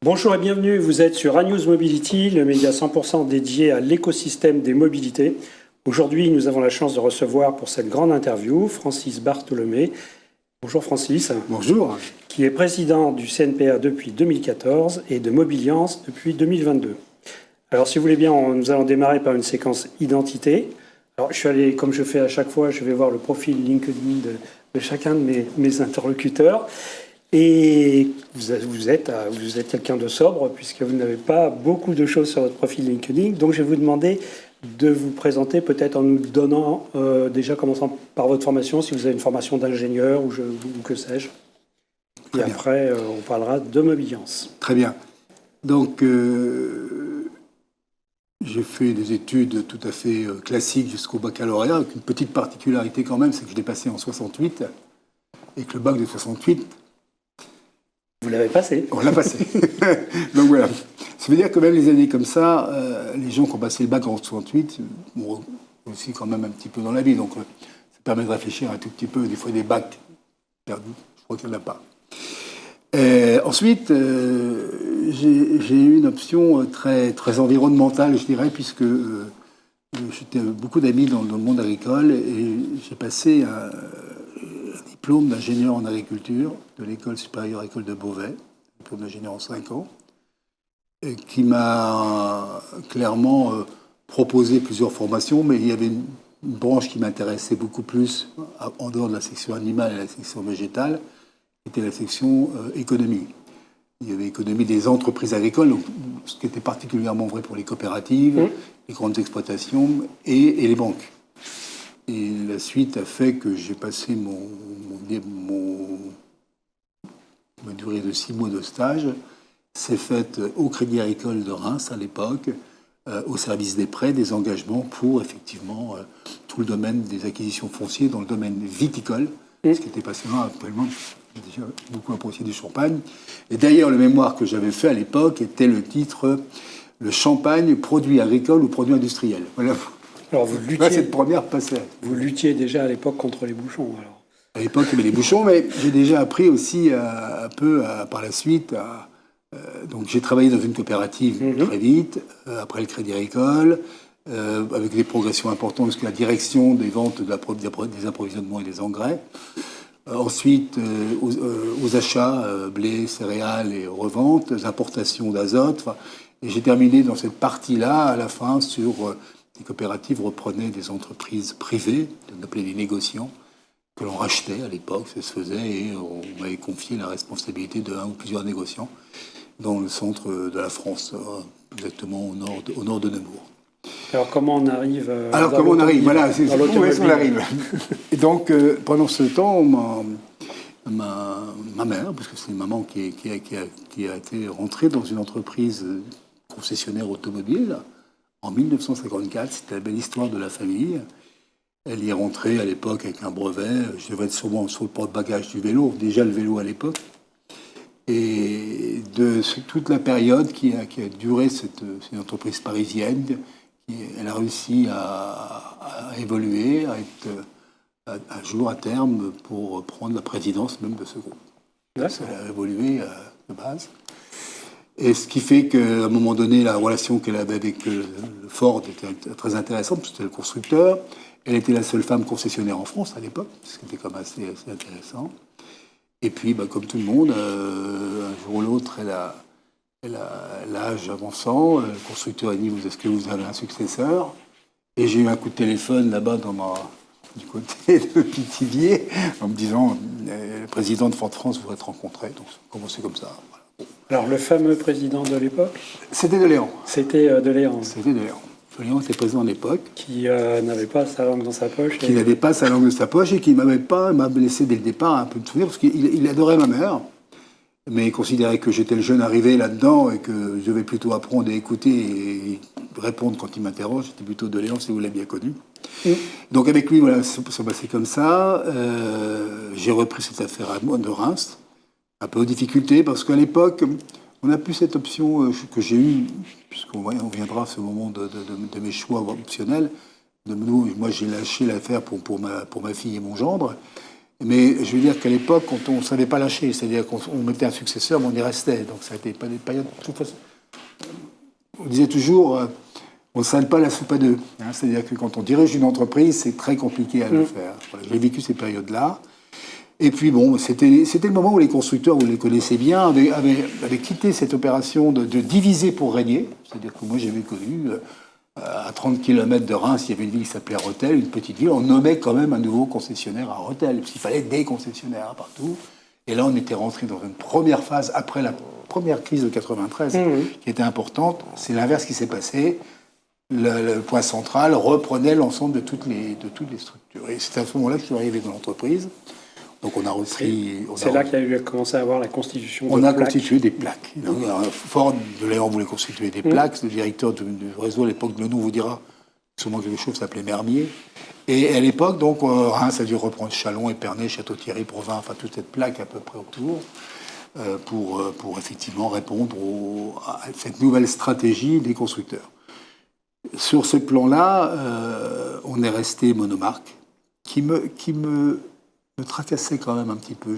Bonjour et bienvenue, vous êtes sur ANews Mobility, le média 100% dédié à l'écosystème des mobilités. Aujourd'hui, nous avons la chance de recevoir pour cette grande interview Francis Bartholomé. Bonjour Francis. Bonjour. Qui est président du CNPA depuis 2014 et de Mobiliance depuis 2022. Alors si vous voulez bien, nous allons démarrer par une séquence identité. Alors je suis allé, comme je fais à chaque fois, je vais voir le profil LinkedIn de chacun de mes interlocuteurs. Et vous êtes quelqu'un de sobre, puisque vous n'avez pas beaucoup de choses sur votre profil LinkedIn. Donc, je vais vous demander de vous présenter, peut-être en nous donnant, déjà commençant par votre formation, si vous avez une formation d'ingénieur ou que sais-je. Et après, on parlera de Mobiliance. Très bien. Donc, j'ai fait des études tout à fait classiques jusqu'au baccalauréat, avec une petite particularité quand même, c'est que je l'ai passé en 68, et que le bac de 68... Vous l'avez passé. On l'a passé. Donc voilà. Ça veut dire que même les années comme ça, les gens qui ont passé le bac en 68 ont aussi quand même un petit peu dans la vie. Donc ça permet de réfléchir un tout petit peu. Des fois, des bacs perdus, je crois qu'il n'y en a pas. Ensuite, j'ai eu une option très, très environnementale, je dirais, puisque j'étais beaucoup d'amis dans le monde agricole et j'ai passé un diplôme d'ingénieur en agriculture de l'École supérieure agricole de Beauvais, diplôme d'ingénieur en 5 ans, et qui m'a clairement proposé plusieurs formations, mais il y avait une branche qui m'intéressait beaucoup plus, en dehors de la section animale et la section végétale, qui était la section économie. Il y avait économie des entreprises agricoles, donc, ce qui était particulièrement vrai pour les coopératives, les grandes exploitations et les banques. Et la suite a fait que j'ai passé ma durée de 6 mois de stage. C'est faite au Crédit Agricole de Reims à l'époque, au service des prêts, des engagements pour effectivement tout le domaine des acquisitions foncières dans le domaine viticole, ce qui était passionnant actuellement. J'ai déjà beaucoup apprécié du champagne. Et d'ailleurs, le mémoire que j'avais fait à l'époque était le titre Le champagne, produit agricole ou produit industriel. Voilà. Alors cette première passée. Vous luttiez déjà à l'époque contre les bouchons, alors. À l'époque, il y avait les bouchons, mais j'ai déjà appris aussi un peu par la suite. Donc j'ai travaillé dans une coopérative très vite, après le Crédit Agricole, avec des progressions importantes jusqu'à la direction des ventes des approvisionnements et des engrais. Ensuite, aux achats, blé, céréales et reventes, les importations d'azote. Et j'ai terminé dans cette partie-là, à la fin, sur... Les coopératives reprenaient des entreprises privées, on appelait les négociants, que l'on rachetait à l'époque, ça se faisait, et on m'avait confié la responsabilité d'un ou plusieurs négociants dans le centre de la France, exactement au nord de Nemours. Alors comment on arrive voilà, c'est où est-ce qu'on arrive. Et donc, pendant ce temps, ma mère, parce que c'est une maman qui a été rentrée dans une entreprise concessionnaire automobile, en 1954, c'était la belle histoire de la famille. Elle y est rentrée à l'époque avec un brevet. Je devais être sûrement sur le porte-bagages du vélo, déjà le vélo à l'époque. Et de toute la période qui a duré cette entreprise parisienne, elle a réussi à évoluer, à être à jour à terme pour prendre la présidence même de ce groupe. Elle a évolué de base. Et ce qui fait qu'à un moment donné, la relation qu'elle avait avec le Ford était très intéressante, parce que c'était le constructeur. Elle était la seule femme concessionnaire en France à l'époque, ce qui était quand même assez intéressant. Et puis, comme tout le monde, un jour ou l'autre, elle a l'âge avançant. Le constructeur a dit, est-ce que vous avez un successeur? Et j'ai eu un coup de téléphone là-bas du côté de Pithiviers, en me disant, le président de Ford France voudrait te rencontrer. Donc, ça a commencé comme ça. Voilà. Alors, le fameux président de l'époque? C'était Deléan. C'était Deléan. C'était Deléan. Deléan était président à l'époque. Qui n'avait pas sa langue dans sa poche. Qui n'avait pas sa langue dans sa poche et qui m'a laissé dès le départ un peu de souvenir, parce qu'il adorait ma mère, mais il considérait que j'étais le jeune arrivé là-dedans et que je devais plutôt apprendre à écouter et répondre quand il m'interroge. C'était plutôt Deléan, si vous l'avez bien connu. Donc avec lui, voilà, ça s'est passé comme ça. J'ai repris cette affaire à moi de Reims. Un peu aux difficultés, parce qu'à l'époque, on n'a plus cette option que j'ai eue, puisqu'on viendra à ce moment de mes choix optionnels. Moi, j'ai lâché l'affaire pour ma fille et mon gendre. Mais je veux dire qu'à l'époque, on ne savait pas lâcher. C'est-à-dire qu'on mettait un successeur, mais on y restait. Donc ça n'était pas des périodes... De toute façon, on disait toujours, on ne sale pas la soupe à deux. Hein. C'est-à-dire que quand on dirige une entreprise, c'est très compliqué à le faire. Voilà, j'ai vécu ces périodes-là. Et puis bon, c'était le moment où les constructeurs, vous les connaissez bien, avaient quitté cette opération de diviser pour régner. C'est-à-dire que moi j'avais connu, à 30 km de Reims, il y avait une ville qui s'appelait Rethel, une petite ville, on nommait quand même un nouveau concessionnaire à Rethel, parce qu'il fallait des concessionnaires partout. Et là on était rentré dans une première phase, après la première crise de 93, qui était importante. C'est l'inverse qui s'est passé. Le point central reprenait l'ensemble de toutes les structures. Et c'est à ce moment-là que je suis arrivé dans l'entreprise. Donc on a repris. C'est là qu'il y a eu commencé à avoir la constitution de plaques. On a plaques. constitué des plaques. Donc, Ford de Léon voulait constituer des plaques. Le directeur du réseau à l'époque de nous vous dira sûrement quelque chose s'appelait Mermier. Et à l'époque, donc Reims a dû reprendre Châlons, Épernay, Château-Thierry, Provins, enfin toute cette plaque à peu près autour, pour effectivement répondre à cette nouvelle stratégie des constructeurs. Sur ce plan-là, on est resté monomarque, qui me tracassait quand même un petit peu.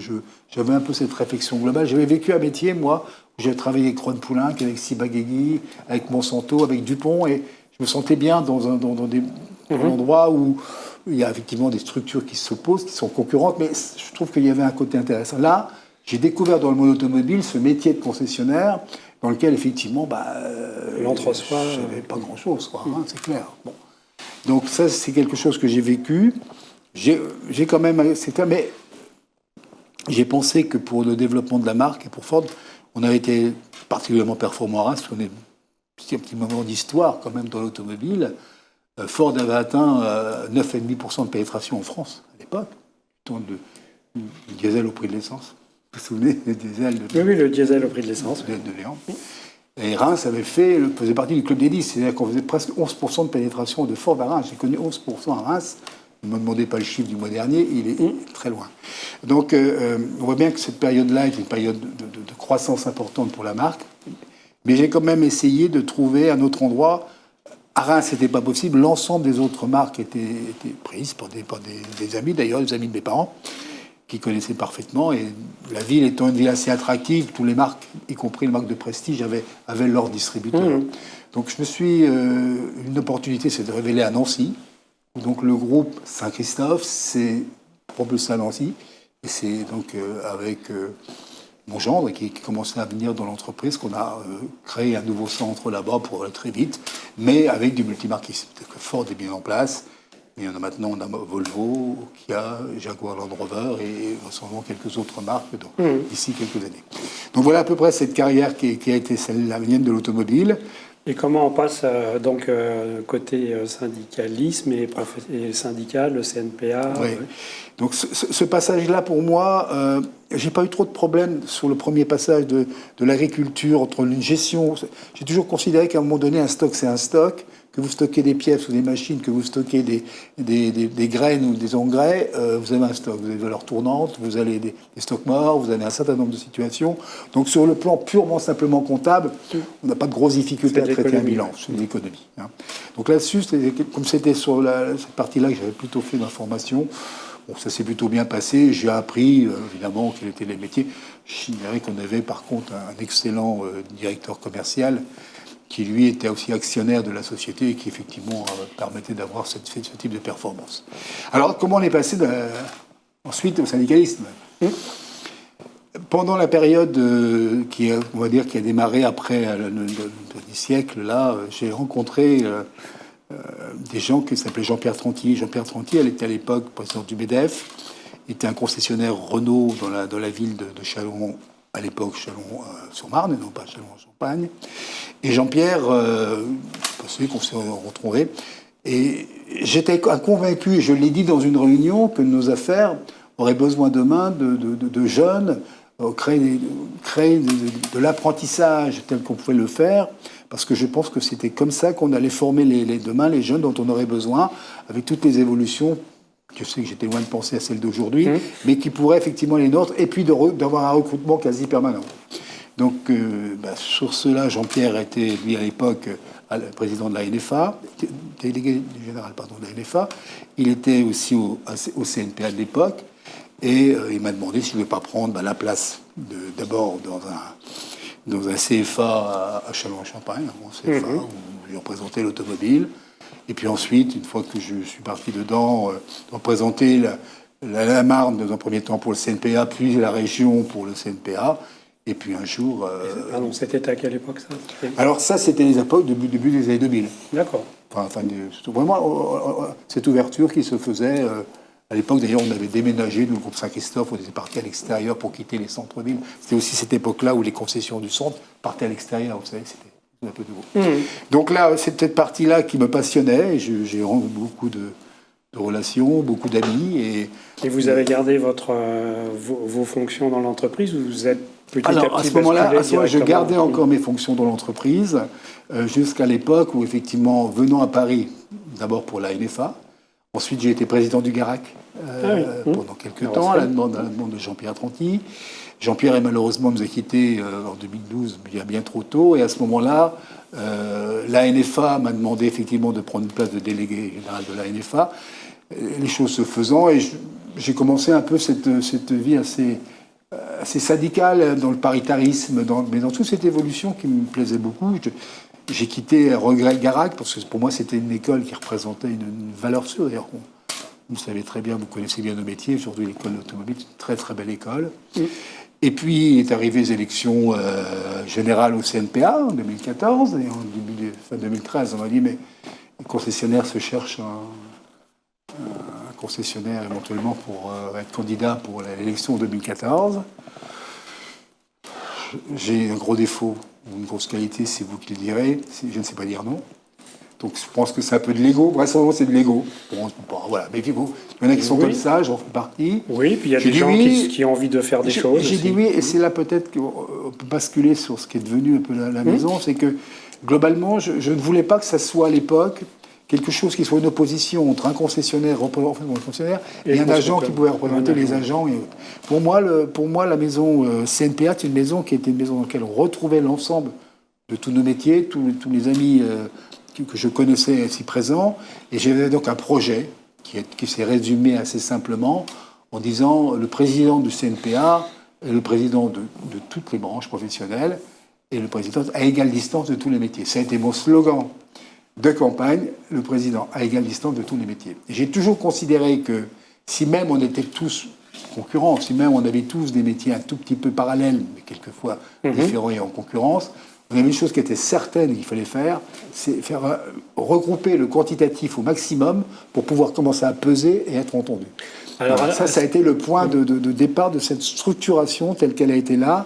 J'avais un peu cette réflexion globale. J'avais vécu un métier, moi, où j'ai travaillé avec Rhône-Poulenc, avec Ciba-Geigy, avec Monsanto, avec Dupont, et je me sentais bien dans des endroits où il y a effectivement des structures qui s'opposent, qui sont concurrentes, mais je trouve qu'il y avait un côté intéressant. Là, j'ai découvert dans le monde automobile ce métier de concessionnaire, dans lequel, effectivement, l'entre-soi, je ne savais pas grand-chose, hein, c'est clair. Bon. Donc ça, c'est quelque chose que j'ai vécu. J'ai quand même... Mais j'ai pensé que pour le développement de la marque et pour Ford, on avait été particulièrement performant à Reims, parce qu'on est un petit moment d'histoire quand même dans l'automobile. Ford avait atteint 9,5% de pénétration en France à l'époque, du diesel au prix de l'essence. Vous vous souvenez du diesel Oui, le diesel au prix de l'essence. De Léon. Et Reims faisait partie du club des 10, c'est-à-dire qu'on faisait presque 11% de pénétration de Ford à Reims. J'ai connu 11% à Reims. Ne me demandez pas le chiffre du mois dernier, il est très loin. Donc on voit bien que cette période-là est une période de croissance importante pour la marque. Mais j'ai quand même essayé de trouver un autre endroit. À Reims, ce n'était pas possible. L'ensemble des autres marques étaient prises par des amis, d'ailleurs, des amis de mes parents, qui connaissaient parfaitement. Et la ville étant une ville assez attractive, tous les marques, y compris les marques de prestige, avaient leur distributeur. Donc je me suis... une opportunité, c'est de révéler à Nancy. Donc le groupe Saint-Christophe s'est propulsé à Nancy. Et c'est donc avec mon gendre qui commençait à venir dans l'entreprise qu'on a créé un nouveau centre là-bas pour aller très vite, mais avec du multimarquisme. Ford est bien en place. Mais on a Volvo, Kia, Jaguar Land Rover et sûrement quelques autres marques d'ici quelques années. Donc voilà à peu près cette carrière qui a été la mienne de l'automobile. Et comment on passe côté syndicalisme et syndical, le CNPA Oui. Donc ce passage-là, pour moi, j'ai pas eu trop de problèmes sur le premier passage de l'agriculture, entre une gestion. J'ai toujours considéré qu'à un moment donné, un stock, c'est un stock. Que vous stockez des pièces ou des machines, que vous stockez des graines ou des engrais, vous avez un stock. Vous avez des valeurs tournantes, vous avez des stocks morts, vous avez un certain nombre de situations. Donc sur le plan purement simplement comptable, on n'a pas de grosses difficultés à traiter un bilan. C'est une économie. Hein. Donc là-dessus, comme c'était sur cette partie-là que j'avais plutôt fait ma formation, bon, ça s'est plutôt bien passé. J'ai appris, évidemment, quels étaient les métiers. J'ignorais qu'on avait, par contre, un excellent directeur commercial qui, lui, était aussi actionnaire de la société et qui, effectivement, permettait d'avoir ce type de performance. Alors, comment on est passé ensuite au syndicalisme ? Pendant la période on va dire, qui a démarré après le siècle, là, j'ai rencontré des gens qui s'appelaient Jean-Pierre Trantier. Jean-Pierre Trantier, elle était à l'époque président du MEDEF, était un concessionnaire Renault dans la ville de Châlons, à l'époque Châlons-sur-Marne, non pas Châlons-en-Champagne. Et Jean-Pierre, c'est qu'on s'est retrouvés. Et j'étais convaincu, et je l'ai dit dans une réunion, que nos affaires auraient besoin demain de jeunes, créer de l'apprentissage tel qu'on pouvait le faire, parce que je pense que c'était comme ça qu'on allait former demain les jeunes dont on aurait besoin, avec toutes les évolutions. Je sais que j'étais loin de penser à celles d'aujourd'hui, mais qui pourraient effectivement les nôtres, et puis d'avoir un recrutement quasi permanent. Donc, sur cela, Jean-Pierre était, lui, à l'époque, président de la NFA, délégué général, de la NFA. Il était aussi au CNPA de l'époque. Et il m'a demandé si je ne voulais pas prendre la place d'abord dans un CFA à Châlons-en-Champagne, un CFA où j'ai représenté l'automobile. Et puis ensuite, une fois que je suis parti dedans, représenter la Marne dans un premier temps pour le CNPA, puis la région pour le CNPA. Et puis un jour... Pardon, c'était à quelle époque ça? Alors ça, c'était les époques début des années 2000. D'accord. Vraiment, cette ouverture qui se faisait... à l'époque, d'ailleurs, on avait déménagé, nous, le groupe Saint-Christophe, on était parti à l'extérieur pour quitter les centres-villes. C'était aussi cette époque-là où les concessions du centre partaient à l'extérieur, vous savez, c'était un peu nouveau. Donc là, c'est cette partie-là qui me passionnait, et j'ai beaucoup de relations, beaucoup d'amis. Et vous avez gardé vos fonctions dans l'entreprise, ou vous êtes petit à petit à ce moment-là, je gardais directement encore mes fonctions dans l'entreprise, jusqu'à l'époque où, effectivement, venant à Paris, d'abord pour la NFA, ensuite j'ai été président du GARAC pendant quelques temps, à la demande de Jean-Pierre Tranty. Jean-Pierre, malheureusement, nous a quittés en 2012, bien trop tôt, et à ce moment-là, la NFA m'a demandé effectivement de prendre une place de délégué général de la NFA, les choses se faisant, et j'ai commencé un peu cette vie assez syndicale dans le paritarisme, mais dans toute cette évolution qui me plaisait beaucoup. J'ai quitté à regret le GARAC, parce que pour moi, c'était une école qui représentait une valeur sûre. D'ailleurs, vous savez très bien, vous connaissez bien nos métiers, surtout l'école d'automobile, c'est une très très belle école. Et puis, est arrivé les élections générales au CNPA en 2014, et fin 2013, on m'a dit, mais les concessionnaires se cherchent un concessionnaire éventuellement pour être candidat pour l'élection en 2014. J'ai un gros défaut, une grosse qualité, c'est vous qui le direz, je ne sais pas dire non. Donc je pense que c'est un peu de l'ego, vraisemblablement c'est de l'ego. Bon, voilà. Mais il y en a qui sont comme ça, j'en fais partie. Oui, puis il y a des gens qui ont envie de faire des choses. J'ai dit oui, et c'est là peut-être qu'on peut basculer sur ce qui est devenu un peu la maison, c'est que globalement, je ne voulais pas que ça soit à l'époque quelque chose qui soit une opposition entre un concessionnaire et un agent qui pouvait représenter les agents. Et pour moi, la maison CNPA, c'est une maison qui était une maison dans laquelle on retrouvait l'ensemble de tous nos métiers, tous les amis que je connaissais ici présents. Et j'avais donc un projet qui s'est résumé assez simplement en disant le président du CNPA est le président de toutes les branches professionnelles et le président à égale distance de tous les métiers. Ça a été mon slogan de campagne, le président à égale distance de tous les métiers. Et j'ai toujours considéré que si même on était tous concurrents, si même on avait tous des métiers un tout petit peu parallèles, mais quelquefois différents et en concurrence, on avait une chose qui était certaine qu'il fallait faire, c'est faire regrouper le quantitatif au maximum pour pouvoir commencer à peser et être entendu. Alors, ça a été le point de départ de cette structuration telle qu'elle a été là,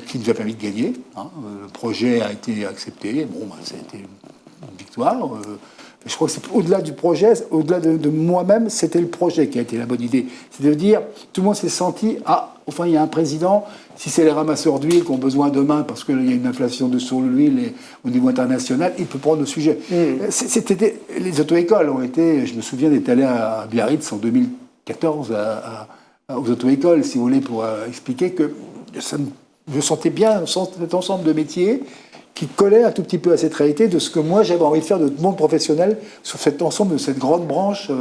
qui nous a permis de gagner. Le projet a été accepté. Bon, ça a été une victoire. Je crois que c'est au-delà du projet, au-delà de moi-même, c'était le projet qui a été la bonne idée. C'est de dire, tout le monde s'est senti, enfin, il y a un président, si c'est les ramasseurs d'huile qui ont besoin demain parce qu'il y a une inflation de sur l'huile au niveau international, il peut prendre le sujet. Les auto-écoles ont été, je me souviens d'être allé à Biarritz en 2014 aux auto-écoles, si vous voulez, pour expliquer que je sentais bien cet ensemble de métiers qui collait un tout petit peu à cette réalité de ce que moi j'avais envie de faire de monde professionnel sur cet ensemble de cette grande branche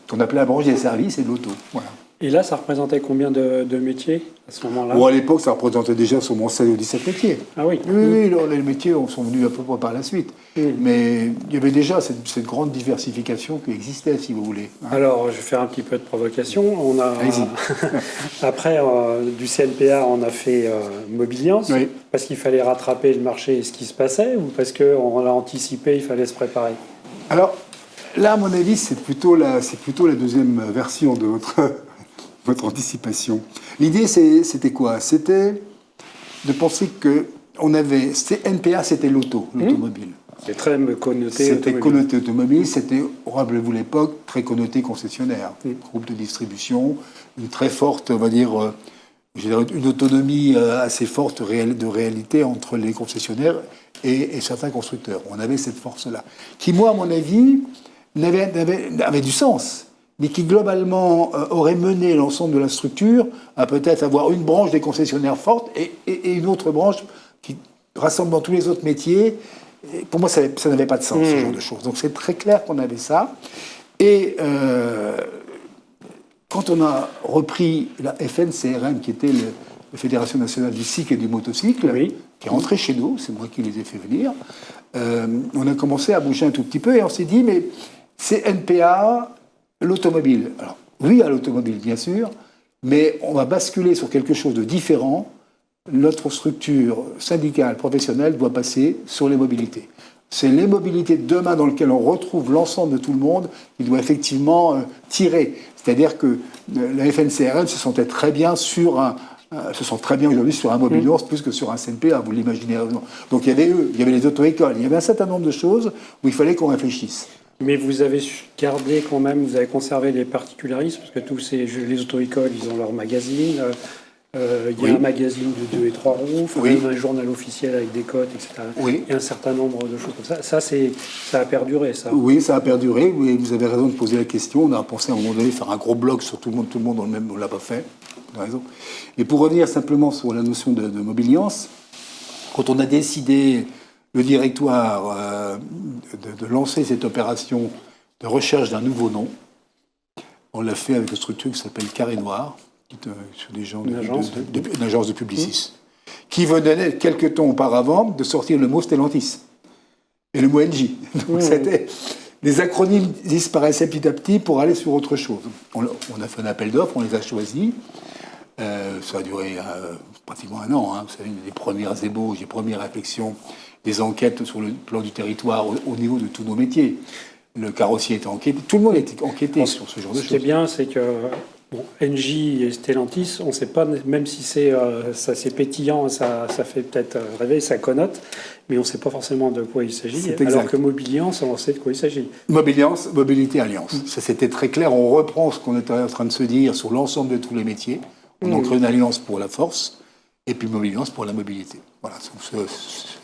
qu'on appelait la branche des services et de l'auto. Voilà. Et là, ça représentait combien de métiers à ce moment-là? Bon, à l'époque, ça représentait déjà sur mon 16 ou 17 métiers. Ah oui. Oui, les métiers sont venus à peu près par la suite. Mais il y avait déjà cette grande diversification qui existait, si vous voulez. Alors, je vais faire un petit peu de provocation. Après, du CNPA, on a fait Mobiliance, parce qu'il fallait rattraper le marché et ce qui se passait, ou parce qu'on l'a anticipé, il fallait se préparer? Alors, là, à mon avis, c'est plutôt la deuxième version de votre anticipation. L'idée, c'était quoi? C'était de penser que NPA, c'était l'automobile. C'est très connoté C'était connoté automobile, c'était, rappelez-vous l'époque, très connoté concessionnaire. Groupe de distribution, une très forte, on va dire, une autonomie assez forte de réalité entre les concessionnaires et certains constructeurs. On avait cette force-là. Qui, moi, à mon avis, avait du sens, mais qui globalement aurait mené l'ensemble de la structure à peut-être avoir une branche des concessionnaires forte et une autre branche qui rassemble dans tous les autres métiers. Et pour moi, ça n'avait pas de sens, ce genre de choses. Donc c'est très clair qu'on avait ça. Et quand on a repris la FNCRM, qui était la Fédération nationale du cycle et du motocycle, Oui. qui est rentrée chez nous, c'est moi qui les ai fait venir, on a commencé à bouger un tout petit peu et on s'est dit, mais c'est NPA, l'automobile. Alors, oui, à l'automobile, bien sûr, mais on va basculer sur quelque chose de différent. Notre structure syndicale, professionnelle, doit passer sur les mobilités. C'est les mobilités de demain dans lesquelles on retrouve l'ensemble de tout le monde qui doit effectivement tirer. C'est-à-dire que la FNCRL se sentait très bien se sent très bien aujourd'hui sur un mobiliance plus que sur un CNPA, vous l'imaginez. Donc il y avait les auto-écoles, il y avait un certain nombre de choses où il fallait qu'on réfléchisse. Mais vous avez gardé quand même, vous avez conservé les particularismes, parce que tous les auto-écoles, ils ont leur magazine. Il y a un magazine de 2 et 3 roues, même un journal officiel avec des cotes, etc. Oui. Et un certain nombre de choses comme ça. Ça a perduré, ça. Oui, ça a perduré. Oui, vous avez raison de poser la question. On a pensé à un moment donné faire un gros blog sur tout le monde dans le même. On ne l'a pas fait. Vous avez raison. Et pour revenir simplement sur la notion de mobiliance, quand on a décidé, le directoire, de lancer cette opération de recherche d'un nouveau nom, on l'a fait avec une structure qui s'appelle Carré Noir, sur des gens une agence de Publicis, qui venait quelques temps auparavant de sortir le mot Stellantis et le mot NJ. Donc c'était les acronymes disparaissaient petit à petit pour aller sur autre chose. On a fait un appel d'offres, on les a choisis. Ça a duré pratiquement un an. Hein. Vous savez, les premières ébauches, les premières réflexions, des enquêtes sur le plan du territoire au niveau de tous nos métiers. Le carrossier était enquêté, tout le monde était enquêté sur ce genre de choses. Ce qui est bien, c'est que NJ et Stellantis, on ne sait pas, même si c'est pétillant, ça fait peut-être rêver, ça connote, mais on ne sait pas forcément de quoi il s'agit. Alors que Mobiliance, on sait de quoi il s'agit. Mobiliance, Mobilité Alliance. Ça, c'était très clair. On reprend ce qu'on était en train de se dire sur l'ensemble de tous les métiers. On en crée une alliance pour la force et puis Mobiliance pour la mobilité. Voilà, ça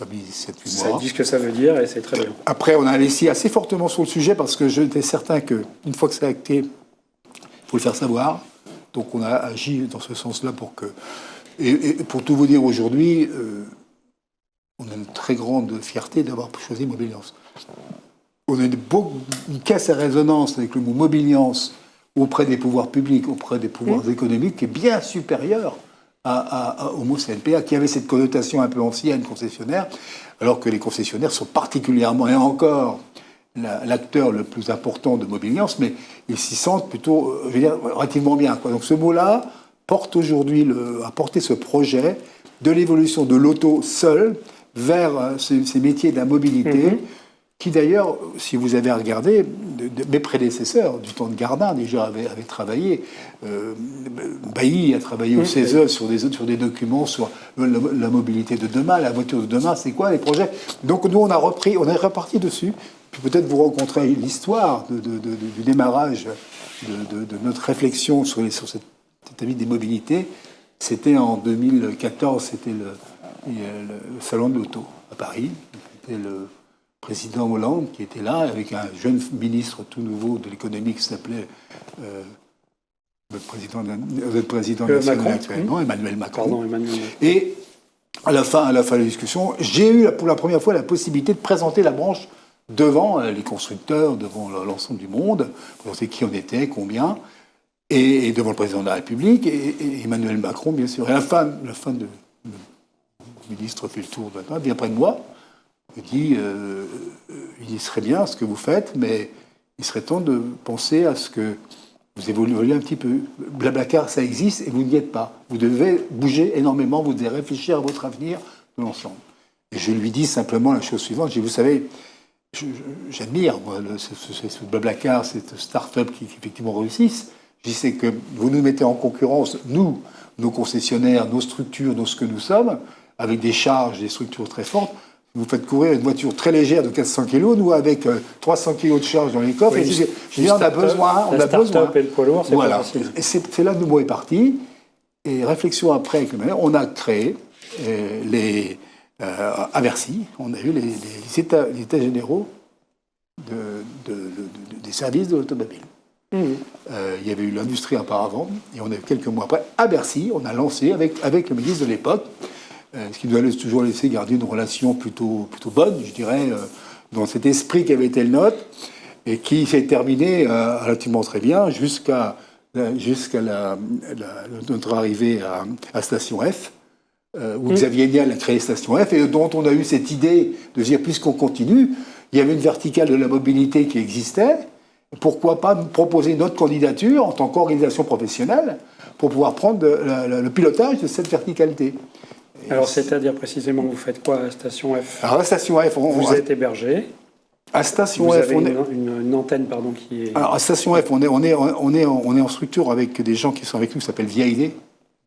dit ce que ça veut dire et c'est très bien. Après, on a investi assez fortement sur le sujet parce que j'étais certain qu'une fois que c'est acté, il faut le faire savoir. Donc on a agi dans ce sens-là pour que... Et pour tout vous dire aujourd'hui, on a une très grande fierté d'avoir choisi Mobiliance. On a une caisse à résonance avec le mot Mobiliance auprès des pouvoirs publics, auprès des pouvoirs économiques, qui est bien supérieur au mot CNPA, qui avait cette connotation un peu ancienne, concessionnaire, alors que les concessionnaires sont particulièrement, et encore, l'acteur le plus important de Mobiliance, mais ils s'y sentent plutôt, je veux dire, relativement bien, quoi. Donc ce mot-là porte aujourd'hui, a porté ce projet de l'évolution de l'auto seul vers ces métiers de la mobilité, qui d'ailleurs, si vous avez regardé, mes prédécesseurs, du temps de Gardin déjà, avaient travaillé. Bailly a travaillé au CESE sur des documents sur la mobilité de demain, la voiture de demain, c'est quoi les projets. Donc nous, on est reparti dessus. Puis peut-être vous rencontrez l'histoire du démarrage de notre réflexion sur cet avis des mobilités. C'était en 2014, c'était le salon de l'auto à Paris. C'était le président Hollande qui était là, avec un jeune ministre tout nouveau de l'économie qui s'appelait notre président national actuellement, Emmanuel Macron. Pardon, Emmanuel. Et à la fin de la discussion, j'ai eu pour la première fois la possibilité de présenter la branche devant les constructeurs, devant l'ensemble du monde, présenter qui on était, combien, et devant le président de la République, et Emmanuel Macron, bien sûr. Et à la fin le ministre fait le tour de la table, vient près de moi, il dit il serait bien ce que vous faites, mais il serait temps de penser à ce que vous évoluez un petit peu. Blablacar, ça existe et vous n'y êtes pas. Vous devez bouger énormément, vous devez réfléchir à votre avenir de l'ensemble. Et je lui dis simplement la chose suivante, je dis, vous savez, j'admire ce Blablacar, cette start-up qui effectivement réussissent. Je dis, c'est que vous nous mettez en concurrence, nous, nos concessionnaires, nos structures, ce que nous sommes, avec des charges, des structures très fortes. Vous faites courir une voiture très légère de 400 kg, nous avec 300 kg de charge dans les coffres. Oui, je dis, on a besoin. La start-up et le poids lourd, c'est voilà. Pas facile. Et c'est là que le mot est parti. Et réflexion après, on a créé à Bercy, on a eu les états généraux des services de l'automobile. Il y avait eu l'industrie auparavant, et on a eu quelques mois après, à Bercy, on a lancé avec le ministre de l'époque, ce qui nous a toujours laissé garder une relation plutôt bonne, je dirais, dans cet esprit qui avait été le nôtre, et qui s'est terminé relativement très bien jusqu'à jusqu'à notre arrivée à Station F, où Xavier Niel a créé Station F, et dont on a eu cette idée de dire, puisqu'on continue, il y avait une verticale de la mobilité qui existait, pourquoi pas proposer notre candidature en tant qu'organisation professionnelle pour pouvoir prendre le pilotage de cette verticalité. Alors, c'est-à-dire précisément, vous faites quoi à Station F? Alors, à Station F, vous êtes hébergé. À Station vous F, avez une antenne, pardon, qui est... Alors, à Station F, on est en structure avec des gens qui sont avec nous, qui s'appellent Via Idée,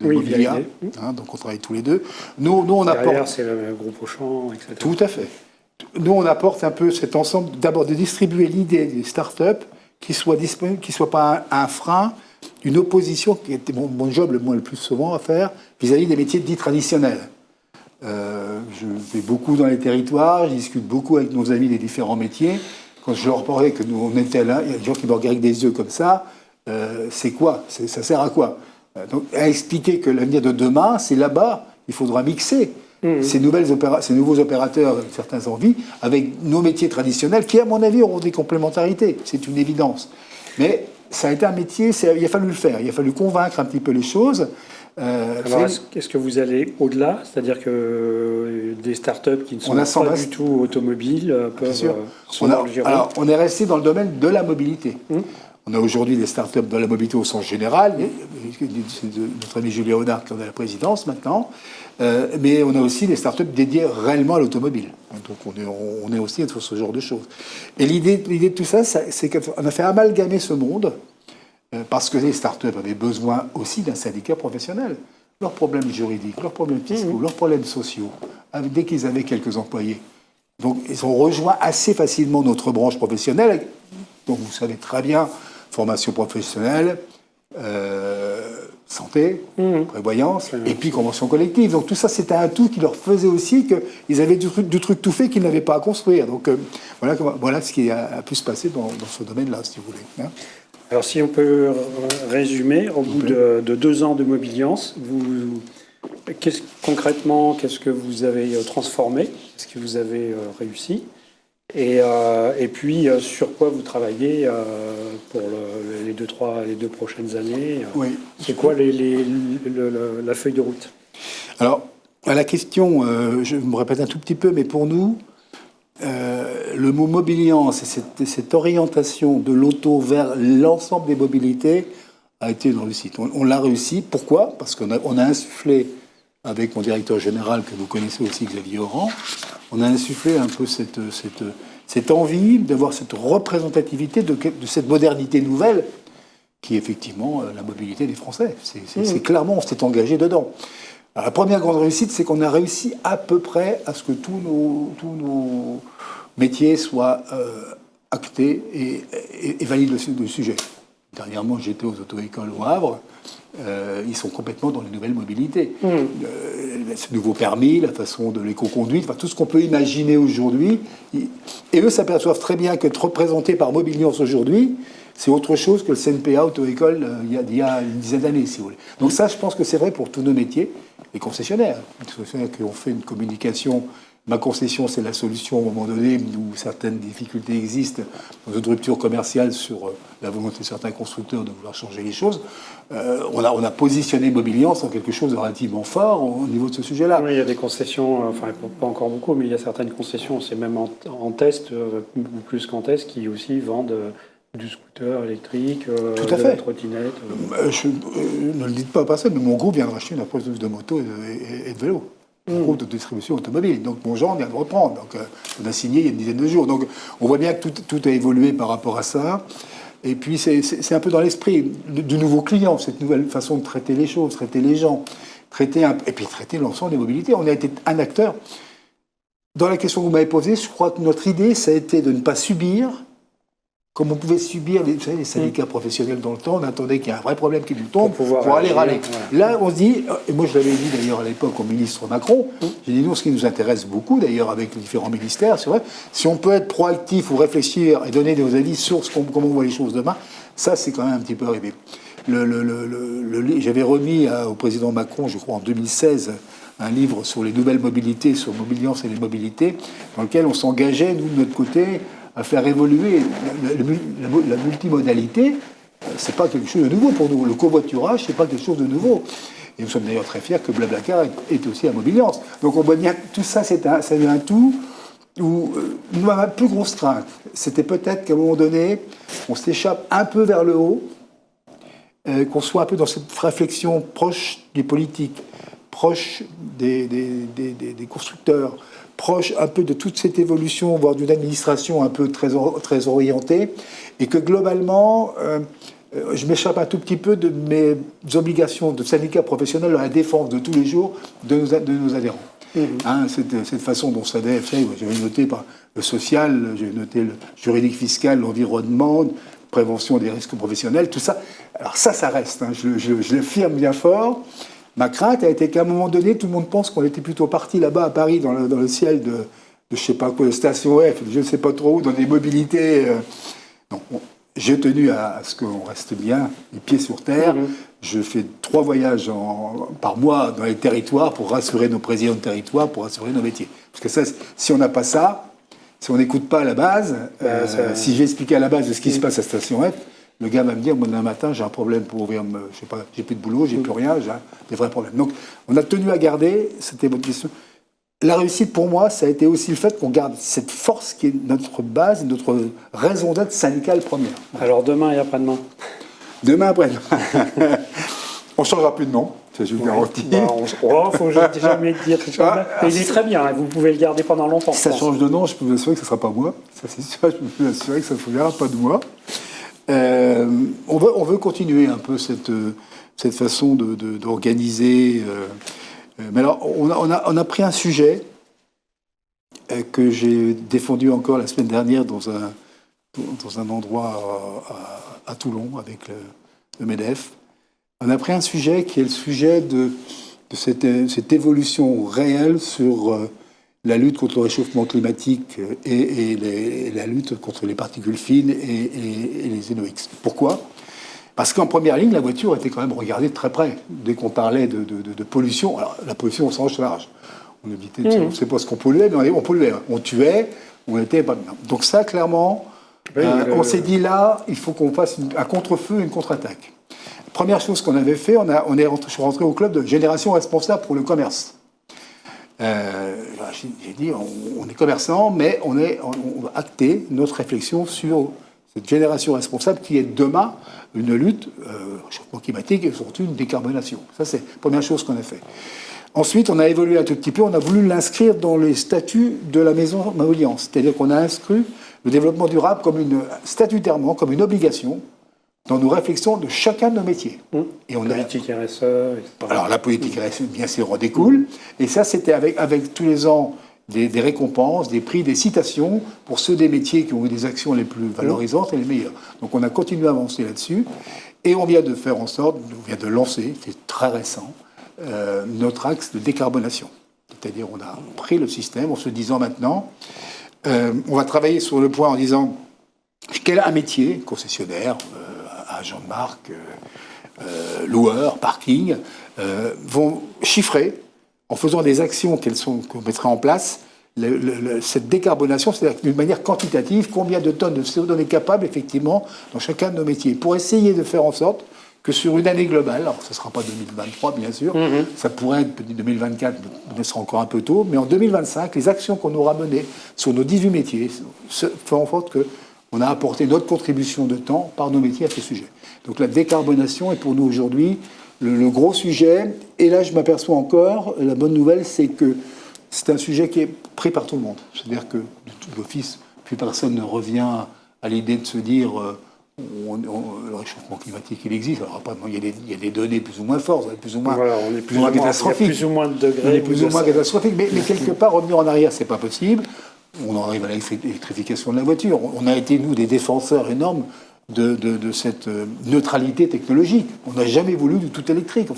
de Mobilia. Donc, on travaille tous les deux. Nous on apporte... Derrière, c'est le groupe Auchan, etc. Tout à fait. Nous, on apporte un peu cet ensemble, d'abord de distribuer l'idée des startups qui soient disponibles, qui ne soient pas un frein, une opposition, qui était mon job le plus souvent à faire, vis-à-vis des métiers dits traditionnels. Je vais beaucoup dans les territoires, je discute beaucoup avec nos amis des différents métiers. Quand je leur parlais que nous, on était là, il y a des gens qui me regardent avec des yeux comme ça. C'est quoi? Ça sert à quoi? Donc, à expliquer que l'avenir de demain, c'est là-bas. Il faudra mixer ces nouveaux opérateurs avec certaines envies avec nos métiers traditionnels qui, à mon avis, auront des complémentarités. C'est une évidence. Mais ça a été un métier, il a fallu le faire. Il a fallu convaincre un petit peu les choses. Alors, est-ce que vous allez au-delà? C'est-à-dire que des startups qui ne sont pas du tout automobiles peuvent Alors, on est resté dans le domaine de la mobilité. On a aujourd'hui des startups de la mobilité au sens général. C'est notre ami Julien Honard qui en a la présidence maintenant. Mais on a aussi des startups dédiées réellement à l'automobile. Donc on est aussi sur ce genre de choses. Et l'idée de tout ça, c'est qu'on a fait amalgamer ce monde parce que les startups avaient besoin aussi d'un syndicat professionnel. Leurs problèmes juridiques, leurs problèmes fiscaux, leurs problèmes sociaux, dès qu'ils avaient quelques employés. Donc ils ont rejoint assez facilement notre branche professionnelle. Donc vous savez très bien, formation professionnelle, santé, prévoyance, et puis convention collective. Donc tout ça, c'était un tout qui leur faisait aussi qu'ils avaient du truc tout fait qu'ils n'avaient pas à construire. Donc voilà ce qui a pu se passer dans ce domaine-là, si vous voulez. Alors si on peut résumer, au bout de 2 ans de Mobiliance, concrètement, qu'est-ce que vous avez transformé? Qu'est-ce que vous avez réussi? Et puis, sur quoi vous travaillez pour les 2 prochaines années? Oui. C'est quoi la feuille de route? Alors, à la question, je me répète un tout petit peu, mais pour nous, le mot mobiliance et cette orientation de l'auto vers l'ensemble des mobilités a été une réussite. On l'a réussi. Pourquoi? Parce qu'on a insufflé, avec mon directeur général, que vous connaissez aussi, Xavier Oran, on a insufflé un peu cette envie d'avoir cette représentativité de cette modernité nouvelle qui est effectivement la mobilité des Français. C'est clairement, on s'est engagé dedans. Alors, la première grande réussite, c'est qu'on a réussi à peu près à ce que tous nos métiers soient actés et valident le sujet. Dernièrement, j'étais aux auto-écoles au Havre. Ils sont complètement dans les nouvelles mobilités. Ce nouveau permis, la façon de l'éco-conduite, enfin, tout ce qu'on peut imaginer aujourd'hui. Et eux s'aperçoivent très bien qu'être représentés par Mobiliance aujourd'hui, c'est autre chose que le CNPA auto-école il y a une dizaine d'années, si vous voulez. Donc ça, je pense que c'est vrai pour tous nos métiers. Les concessionnaires qui ont fait une communication. Ma concession, c'est la solution au moment donné où certaines difficultés existent dans une rupture commerciale sur la volonté de certains constructeurs de vouloir changer les choses. On a positionné Mobiliance en quelque chose de relativement fort au niveau de ce sujet-là. Oui, il y a des concessions, enfin pas encore beaucoup, mais il y a certaines concessions, c'est même en test, ou plus qu'en test, qui aussi vendent du scooter électrique, de la trottinette. Ne le dites pas personne, mais mon groupe vient de racheter une approche de moto et de vélo. Un groupe de distribution automobile. Donc mon genre vient de reprendre. Donc on a signé il y a une dizaine de jours. Donc on voit bien que tout a évolué par rapport à ça. Et puis c'est un peu dans l'esprit du nouveau client, cette nouvelle façon de traiter les choses, traiter les gens, et puis traiter l'ensemble des mobilités. On a été un acteur. Dans la question que vous m'avez posée, je crois que notre idée, ça a été de ne pas subir, comme on pouvait subir les syndicats professionnels dans le temps. On attendait qu'il y ait un vrai problème qui nous tombe pour aller râler. Ouais. Là, on se dit, et moi je l'avais dit d'ailleurs à l'époque au ministre Macron, j'ai dit, nous, ce qui nous intéresse beaucoup, d'ailleurs avec les différents ministères, c'est vrai, si on peut être proactif ou réfléchir et donner nos avis sur comment on voit les choses demain, ça c'est quand même un petit peu arrivé. J'avais remis au président Macron, je crois en 2016, un livre sur les nouvelles mobilités, sur Mobiliance et les mobilités, dans lequel on s'engageait, nous, de notre côté, à faire évoluer la multimodalité c'est pas quelque chose de nouveau pour nous. Le covoiturage, c'est pas quelque chose de nouveau. Et nous sommes d'ailleurs très fiers que Blablacar est aussi à Mobiliance. Donc on voit bien que tout ça, c'est un tout où ma plus grosse crainte, c'était peut-être qu'à un moment donné, on s'échappe un peu vers le haut, qu'on soit un peu dans cette réflexion proche des politiques, proche des constructeurs, proche un peu de toute cette évolution, voire d'une administration un peu très orientée, et que globalement, je m'échappe un tout petit peu de mes obligations de syndicat professionnel à la défense de tous les jours de nos adhérents. Hein, cette façon dont ça avait fait, j'avais noté par le social, j'avais noté le juridique fiscal, l'environnement, prévention des risques professionnels, tout ça. Alors ça reste, hein, je l'affirme bien fort. Ma crainte a été qu'à un moment donné, tout le monde pense qu'on était plutôt parti là-bas à Paris, dans le ciel de je sais pas quoi, de station F, je ne sais pas trop où, dans des mobilités. Donc, j'ai tenu à ce qu'on reste bien les pieds sur terre. Je fais 3 voyages par mois dans les territoires pour rassurer nos présidents de territoire, pour rassurer nos métiers. Parce que ça, si on n'a pas ça, si on n'écoute pas à la base, si j'ai expliqué à la base de ce qui se passe à Station F, le gars va me dire, moi, demain matin, j'ai un problème pour ouvrir, je sais pas, j'ai plus de boulot, j'ai plus rien, j'ai des vrais problèmes. Donc, on a tenu à garder, c'était votre question. La réussite pour moi, ça a été aussi le fait qu'on garde cette force qui est notre base, notre raison d'être syndicale première. Alors demain et après-demain. Demain après-demain. On ne changera plus de nom, ça je vous garantis. Faut jamais dire quelque chose. Il est très bien, vous pouvez le garder pendant longtemps. Si ça change de nom, je peux vous assurer que ce ne sera pas moi. Ça c'est sûr, je peux vous assurer que ça ne viendra pas de moi. On veut continuer un peu cette façon d'organiser. Mais alors, on a pris un sujet que j'ai défendu encore la semaine dernière dans un endroit à Toulon avec le MEDEF. On a pris un sujet qui est le sujet de cette évolution réelle sur la lutte contre le réchauffement climatique et la lutte contre les particules fines et les NOx. Pourquoi ? Parce qu'en première ligne, la voiture était quand même regardée de très près. Dès qu'on parlait de pollution, alors la pollution, on s'en charge. On évitait, on ne sait pas ce qu'on polluait, mais on polluait. On tuait, on était pas bien. Donc ça, clairement, on s'est dit là, il faut qu'on fasse un contre-feu, une contre-attaque. Première chose qu'on avait fait, je suis rentré au club de Génération Responsable pour le commerce. J'ai dit, on est commerçant, mais on va acter notre réflexion sur cette génération responsable qui est demain une lutte réchauffement climatique et surtout une décarbonation. Ça, c'est la première chose qu'on a fait. Ensuite, on a évolué un tout petit peu, on a voulu l'inscrire dans les statuts de la maison Mobiliance. C'est-à-dire qu'on a inscrit le développement durable statutairement comme une obligation dans nos réflexions de chacun de nos métiers. Et on politique RSE, etc. Alors, la politique RSE, bien sûr, en découle. Et ça, c'était avec tous les ans des récompenses, des prix, des citations pour ceux des métiers qui ont eu des actions les plus valorisantes et les meilleures. Donc on a continué à avancer là-dessus et on vient de faire en sorte, on vient de lancer, c'est très récent, notre axe de décarbonation. C'est-à-dire on a pris le système en se disant maintenant, on va travailler sur le point en disant quel un métier, concessionnaire, agent de marque, loueur, parking, vont chiffrer en faisant des actions qu'on mettra en place, cette décarbonation, c'est-à-dire d'une manière quantitative, combien de tonnes de CO2 on est capable, effectivement, dans chacun de nos métiers, pour essayer de faire en sorte que sur une année globale, alors ce ne sera pas 2023, bien sûr, ça pourrait être 2024, mais ce sera encore un peu tôt, mais en 2025, les actions qu'on aura menées sur nos 18 métiers feront en sorte qu'on a apporté notre contribution de temps par nos métiers à ce sujet. Donc la décarbonation est pour nous aujourd'hui le gros sujet, et là je m'aperçois encore, la bonne nouvelle c'est que c'est un sujet qui est pris par tout le monde. C'est-à-dire que d'office, plus personne ne revient à l'idée de se dire le réchauffement climatique il existe. Alors après, il y a des données plus ou moins fortes, plus ou moins, on est plus ou moins catastrophiques. Il y a plus ou moins de degrés. On est plus ou moins catastrophiques, mais quelque part revenir en arrière, c'est pas possible. On en arrive à l'électrification de la voiture. On a été, nous, des défenseurs énormes de cette neutralité technologique. On n'a jamais voulu du tout électrique.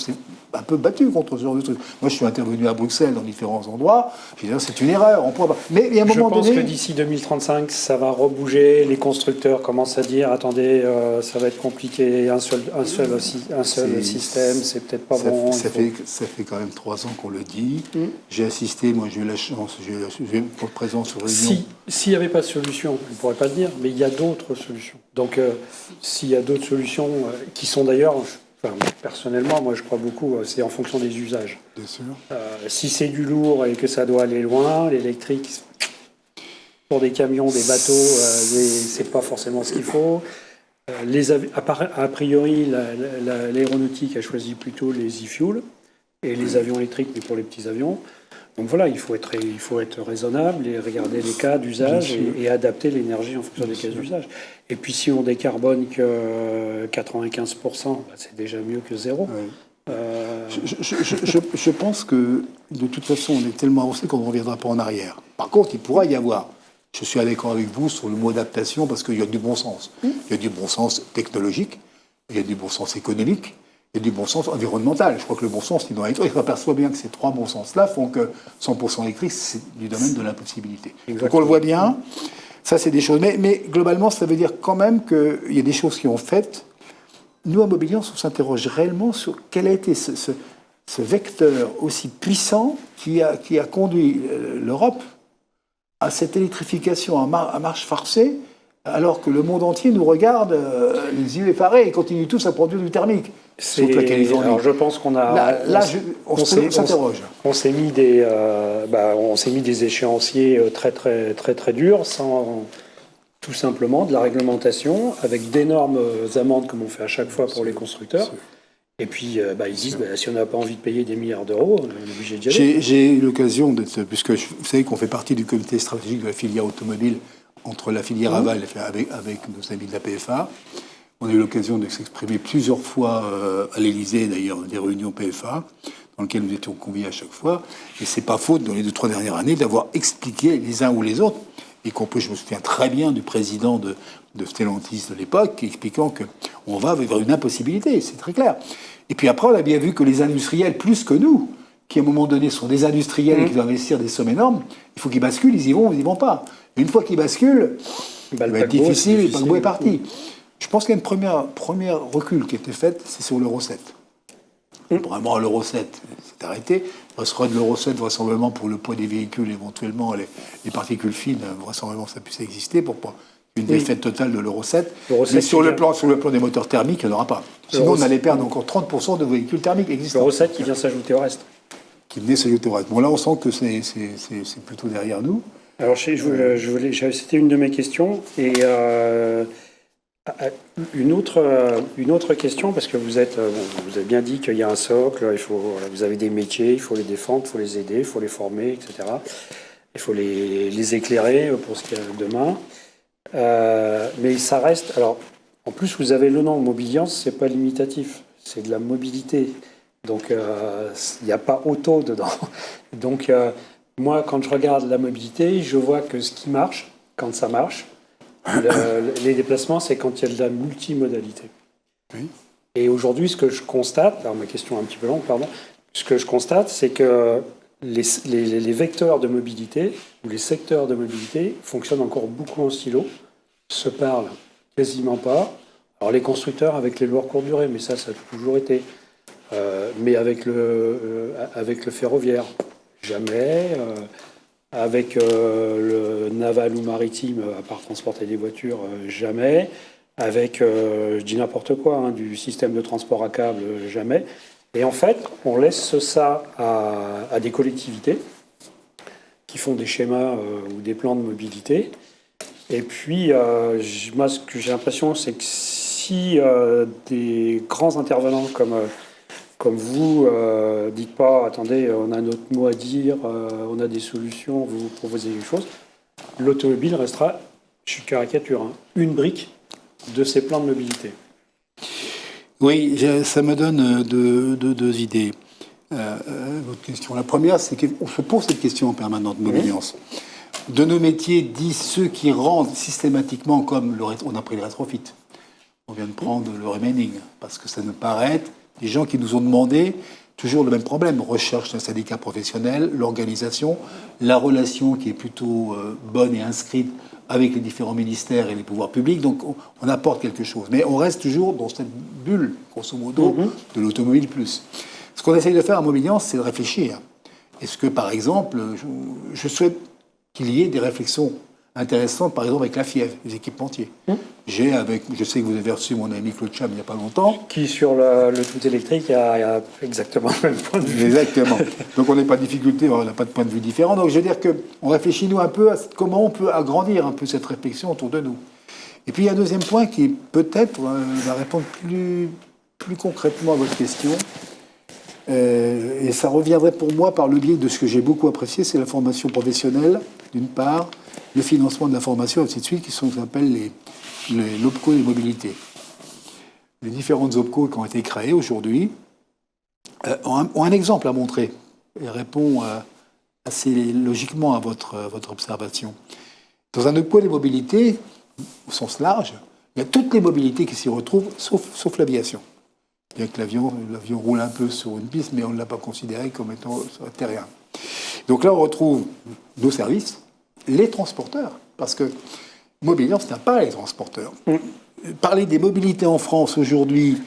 un peu battu contre ce genre de truc. Moi, je suis intervenu à Bruxelles dans différents endroits. Je veux dire, c'est une erreur. On pourra pas. Mais il y a un moment donné. Je pense que d'ici 2035, ça va rebouger. Les constructeurs commencent à dire attendez, ça va être compliqué. Un seul système, c'est peut-être pas bon. Ça fait quand même 3 ans qu'on le dit. J'ai assisté, moi, j'ai eu la chance, pour le présent sur réunion. S'il n'y avait pas de solution, on ne pourrait pas le dire, mais il y a d'autres solutions. Donc, s'il y a d'autres solutions qui sont d'ailleurs. Enfin, personnellement, moi je crois beaucoup, c'est en fonction des usages. Bien sûr. Si c'est du lourd et que ça doit aller loin, l'électrique, pour des camions, des bateaux, c'est pas forcément ce qu'il faut. A priori, l'aéronautique a choisi plutôt les e-fuels et les avions électriques, mais pour les petits avions. Donc voilà, il faut être raisonnable et regarder les cas d'usage et adapter l'énergie en fonction des cas d'usage. Et puis si on décarbone que 95%, c'est déjà mieux que zéro. Oui. Je pense que de toute façon, on est tellement avancé qu'on ne reviendra pas en arrière. Par contre, il pourra y avoir, je suis d'accord avec vous sur le mot adaptation, parce qu'il y a du bon sens. Il y a du bon sens technologique, il y a du bon sens économique, il y a du bon sens environnemental. Je crois que le bon sens, il s'aperçoit bien que ces 3 bons sens-là font que 100% électrique, c'est du domaine de l'impossibilité. Donc on le voit bien, ça c'est des choses. Mais globalement, ça veut dire quand même qu'il y a des choses qui ont fait. Nous, à Mobiliance, on s'interroge réellement sur quel a été ce vecteur aussi puissant qui a conduit l'Europe à cette électrification à marche forcée, alors que le monde entier nous regarde les yeux effarés et continue tous à produire du thermique. Alors je pense qu'on a. On s'interroge. On s'est mis des échéanciers très durs, sans tout simplement de la réglementation, avec d'énormes amendes comme on fait à chaque fois pour les constructeurs. Et puis ils disent si on n'a pas envie de payer des milliards d'euros, on est obligé d'y aller. J'ai eu l'occasion d'être, puisque vous savez qu'on fait partie du comité stratégique de la filière automobile entre la filière aval avec nos amis de la PFA. On a eu l'occasion de s'exprimer plusieurs fois à l'Élysée, d'ailleurs, des réunions PFA, dans lesquelles nous étions conviés à chaque fois. Et c'est pas faute, dans les 2-3 dernières années, d'avoir expliqué les uns ou les autres, y compris, je me souviens très bien du président de Stellantis de l'époque, expliquant qu'on va vers une impossibilité, c'est très clair. Et puis après, on a bien vu que les industriels, plus que nous, qui à un moment donné sont des industriels et qui doivent investir des sommes énormes, il faut qu'ils basculent, ils y vont ou ils n'y vont pas. Une fois qu'ils basculent, ça va être difficile, et le paquebot est parti. Je pense qu'il y a une première recul qui a été faite, c'est sur l'Euro 7. Vraiment, l'Euro 7 s'est arrêté. On sera de l'Euro 7, vraisemblablement, pour le poids des véhicules, éventuellement, les particules fines, vraisemblablement, ça puisse exister pour pas une défaite totale de l'Euro 7. Mais sur le plan des moteurs thermiques, il n'y en aura pas. Sinon, on allait perdre encore 30% de véhicules thermiques existants. L'Euro 7 qui vient s'ajouter au reste. Qui venait s'ajouter au reste. Bon, là, on sent que c'est plutôt derrière nous. Alors, c'était une de mes questions. Et une autre question, parce que vous avez bien dit qu'il y a un socle, vous avez des métiers, il faut les défendre, il faut les aider, il faut les former, etc. Il faut les éclairer pour ce qu'il y a demain. Mais ça reste... Alors, en plus, vous avez le nom Mobiliance, c'est pas limitatif, c'est de la mobilité. Donc, il n'y a pas auto dedans. Donc, moi, quand je regarde la mobilité, je vois que ce qui marche, quand ça marche, les déplacements, c'est quand il y a de la multimodalité. Oui. Et aujourd'hui, ce que je constate, alors ma question est un petit peu longue, pardon, ce que je constate, c'est que les vecteurs de mobilité, ou les secteurs de mobilité, fonctionnent encore beaucoup en silo, se parlent quasiment pas. Alors les constructeurs avec les lois courte durée, mais ça a toujours été. Mais avec le ferroviaire, jamais. Avec le naval ou maritime, à part transporter des voitures, jamais. Avec, je dis n'importe quoi, du système de transport à câble, jamais. Et en fait, on laisse ça à des collectivités qui font des schémas ou des plans de mobilité. Et puis, moi, ce que j'ai l'impression, c'est que si des grands intervenants comme vous, dites pas, attendez, on a notre mot à dire, on a des solutions, vous proposez quelque chose, l'automobile restera, je caricature, une brique de ces plans de mobilité. Oui, ça me donne deux idées. Votre question. La première, c'est qu'on se pose cette question en permanente, Mobiliance. De nos métiers, disent ceux qui rendent systématiquement comme on a pris le rétrofit. On vient de prendre le remaining, parce que ça nous paraît des gens qui nous ont demandé, toujours le même problème. Recherche d'un syndicat professionnel, l'organisation, la relation qui est plutôt bonne et inscrite avec les différents ministères et les pouvoirs publics. Donc on apporte quelque chose. Mais on reste toujours dans cette bulle, grosso modo, de l'automobile plus. Ce qu'on essaye de faire à Mobiliance, c'est de réfléchir. Est-ce que, par exemple, je souhaite qu'il y ait des réflexions intéressantes, par exemple avec la FIEV, les équipementiers. Je sais que vous avez reçu mon ami Claude Cham il n'y a pas longtemps. Qui, sur le tout électrique, a exactement le même point de vue. Exactement. Donc on n'est pas de difficulté, on n'a pas de point de vue différent. Donc je veux dire qu'on réfléchit, nous, un peu à comment on peut agrandir un peu cette réflexion autour de nous. Et puis il y a un deuxième point qui, peut-être, va répondre plus concrètement à votre question. Et ça reviendrait pour moi par le biais de ce que j'ai beaucoup apprécié, c'est la formation professionnelle, d'une part, le financement de la formation, ainsi de suite, qui sont ce qu'on appelle les OPCO des mobilités. Les différentes OPCO qui ont été créées aujourd'hui ont un exemple à montrer et répond assez logiquement à votre observation. Dans un OPCO des mobilités, au sens large, il y a toutes les mobilités qui s'y retrouvent, sauf l'aviation. Bien que l'avion roule un peu sur une piste, mais on ne l'a pas considéré comme étant sur un terrain. Donc là, on retrouve nos services, les transporteurs, parce que Mobiliance n'a pas les transporteurs. Parler des mobilités en France aujourd'hui,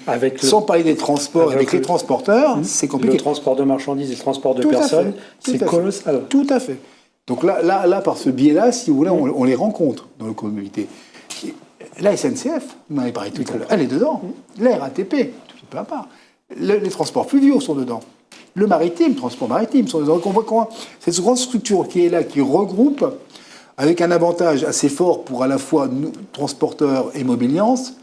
sans parler des transports avec les transporteurs, c'est compliqué. Le transport de marchandises et le transport de personnes, c'est colossal. Tout à fait. Donc là, par ce biais-là, si vous voulez, on les rencontre dans les mobilités. La SNCF, vous en avez parlé tout à l'heure, elle est dedans. La RATP, tout peu à part. Les transports fluviaux sont dedans. Le maritime, transport maritime sont dedans. Donc on voit comment cette grande structure qui est là, qui regroupe, avec un avantage assez fort pour à la fois nous, transporteurs et Mobiliance,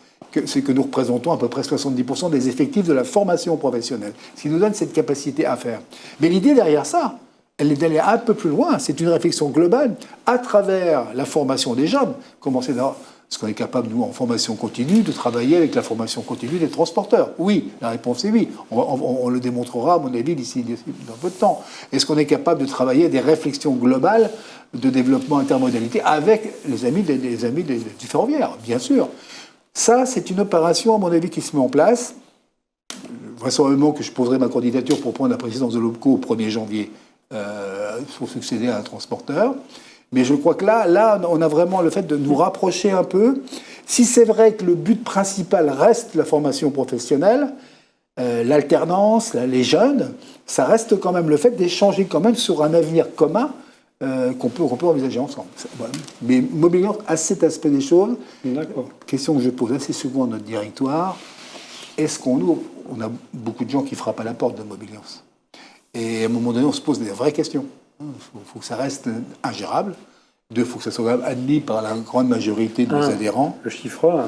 c'est que nous représentons à peu près 70% des effectifs de la formation professionnelle, ce qui nous donne cette capacité à faire. Mais l'idée derrière ça, elle est d'aller un peu plus loin. C'est une réflexion globale à travers la formation des jeunes. Commencer dans ce qu'on est capable, nous, en formation continue, de travailler avec la formation continue des transporteurs. Oui, la réponse est oui. On le démontrera, à mon avis, d'ici dans peu de temps. Est-ce qu'on est capable de travailler à des réflexions globales de développement intermodalité avec les amis du ferroviaire? Bien sûr. Ça, c'est une opération, à mon avis, qui se met en place. Vraisemblablement que je poserai ma candidature pour prendre la présidence de l'OPCO au 1er janvier pour succéder à un transporteur. Mais je crois que là, on a vraiment le fait de nous rapprocher un peu. Si c'est vrai que le but principal reste la formation professionnelle, l'alternance, les jeunes, ça reste quand même le fait d'échanger quand même sur un avenir commun qu'on peut envisager ensemble. Voilà. Mais Mobiliance a cet aspect des choses. D'accord. Question que je pose assez souvent à notre directoire. Est-ce on a beaucoup de gens qui frappent à la porte de Mobiliance. Et à un moment donné, on se pose des vraies questions. Il faut que ça reste ingérable. Deux, il faut que ça soit admis par la grande majorité de nos adhérents. Le chiffre 1.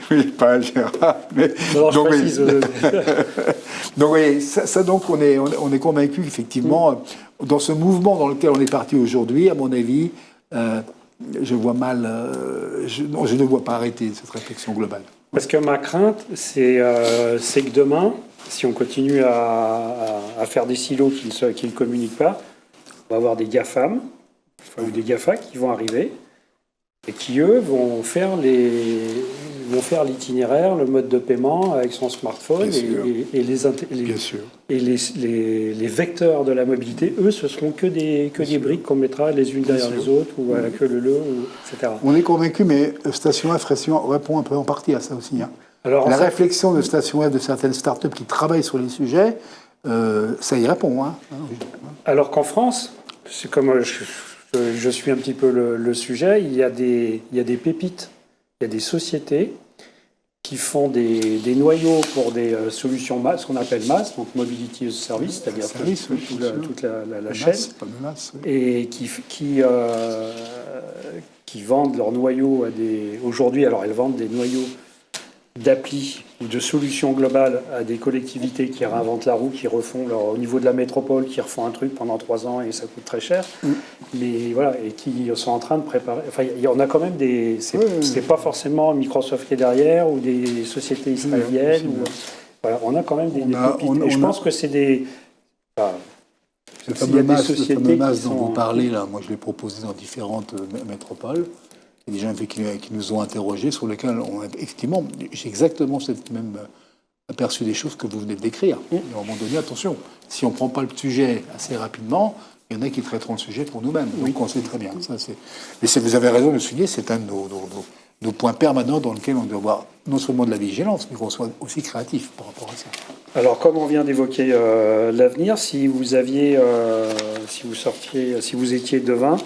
oui, pas ingérable. Mais, alors, je précise. Donc, oui, donc on est convaincu qu'effectivement, dans ce mouvement dans lequel on est parti aujourd'hui, à mon avis, je vois mal. Je ne vois pas arrêter cette réflexion globale. Parce que ma crainte, c'est que demain, si on continue à faire des silos qui ne communiquent pas, on va avoir des GAFAM, ou des GAFA qui vont arriver et qui, eux, vont faire l'itinéraire, le mode de paiement avec son smartphone et les vecteurs de la mobilité, eux, ce seront que des briques qu'on mettra les unes derrière les autres ou à la queue leu, etc. On est convaincu, mais Station F répond un peu en partie à ça aussi. Hein. Alors, la réflexion de Station F de certaines startups qui travaillent sur les sujets, ça y répond. Hein. Alors qu'en France, c'est comme je suis un petit peu le sujet, il y a des pépites, il y a des sociétés qui font des noyaux pour des solutions MaaS, ce qu'on appelle MaaS, donc Mobility as a Service, c'est-à-dire toute la chaîne, et qui vendent leurs noyaux à des... Aujourd'hui, alors elles vendent des noyaux d'appli ou de solutions globales à des collectivités qui réinventent la roue, qui refont au niveau de la métropole, qui refont un truc pendant 3 ans et ça coûte très cher. Mais voilà, et qui sont en train de préparer. Enfin, on a quand même des. C'est pas forcément Microsoft qui est derrière ou des sociétés israéliennes. Voilà, on a quand même des pépites. Et je pense que c'est des. Le fameux MaaS dont vous parlez, là, moi je l'ai proposé dans différentes métropoles. Il y a des gens qui nous ont interrogés, sur lesquels, effectivement, j'ai exactement cette même aperçu des choses que vous venez de décrire. Et à un moment donné, attention, si on ne prend pas le sujet assez rapidement, il y en a qui traiteront le sujet pour nous-mêmes. Donc on sait très bien. Mais vous avez raison de le souligner, c'est un de nos points permanents dans lesquels on doit avoir non seulement de la vigilance, mais qu'on soit aussi créatif par rapport à ça. Alors, comme on vient d'évoquer l'avenir, si vous aviez, si vous étiez devin,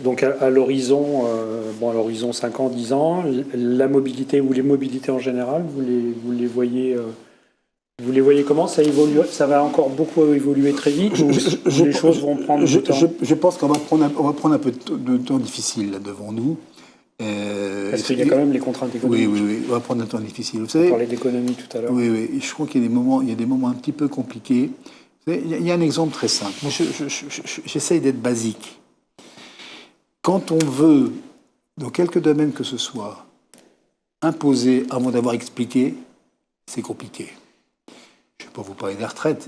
donc à l'horizon, à l'horizon 5 ans, 10 ans, la mobilité ou les mobilités en général, vous les voyez comment ça évolue? Ça va encore beaucoup évoluer très vite ou les choses vont prendre du temps? Je pense qu'on va prendre un peu de temps difficile là devant nous. Parce qu'il y a quand même les contraintes économiques. Oui, on va prendre un temps difficile. Vous On savez, parlait d'économie tout à l'heure. Oui, je crois qu'il y a des moments un petit peu compliqués. Vous savez, il y a un exemple très simple. Moi, j'essaye d'être basique. Quand on veut, dans quelques domaines que ce soit, imposer avant d'avoir expliqué, c'est compliqué. Je ne vais pas vous parler des retraites.